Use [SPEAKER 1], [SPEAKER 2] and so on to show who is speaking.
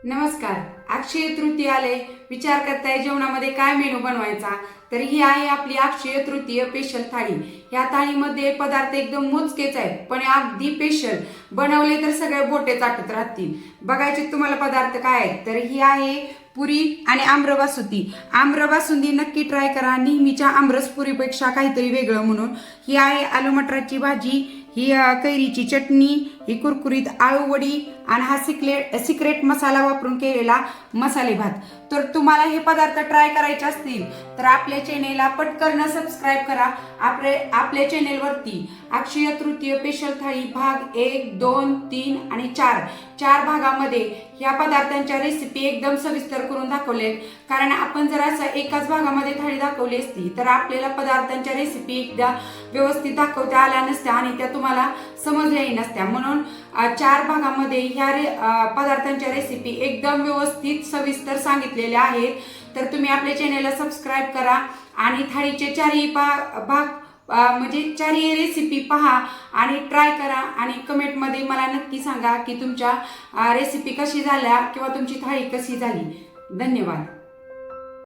[SPEAKER 1] नमस्कार. अक्षय तृतीय आले. विचार करताय जेवणामध्ये काय मेनू बनवायचा. तर ही आहे आपली अक्षय तृतीय स्पेशल थाळी. या थाळीमध्ये पदार्थ एकदम मोजकेच आहेत, पण अगदी स्पेशल बनवले तर सगळे बोटे चाटत राहतील. बघायचे तुम्हाला पदार्थ काय आहेत. तर ही आहे पुरी आणि आम्रबासुंदी. आम्रबासुंदी नक्की ट्राय करा, नेहमीच्या आमरस पुरीपेक्षा काहीतरी वेगळं म्हणून. ही आहे आलू मटराची भाजी, ही कैरीची चटणी, ही कुरकुरीत आळू वडी आणि हा सिक्रेट मसाला वापरून केलेला मसाले भात. तर तुम्हाला हे पदार्थ ट्राय करायचे असतील तर आपल्या चॅनेलला पटकन सबस्क्राईब करा. आपल्या चॅनेलवरती अक्षय तृतीय स्पेशल थाळी भाग 1, 2, 3 आणि 4 भागामध्ये या पदार्थांच्या रेसिपी एकदम सविस्तर करून दाखवलेत. कारण आपण जर असं एकाच भागामध्ये थाळी दाखवली असती तर आपल्याला पदार्थांच्या रेसिपी एकदा व्यवस्थित दाखवता आल्या नसत्या आणि त्या तुम्हाला समजल्याही नसत्या. म्हणून 4 भागामध्ये ह्या पदार्थांच्या रेसिपी एकदम व्यवस्थित सविस्तर सांगितलेल्या आहेत. तर तुम्ही आपल्या चॅनेलला सबस्क्राईब करा आणि थाळीचे 4ही भाग म्हणजे 4ही रेसिपी पहा आणि ट्राय करा आणि कमेंटमध्ये मला नक्की सांगा की तुमच्या रेसिपी कशी झाल्या किंवा तुमची थाळी कशी झाली. धन्यवाद.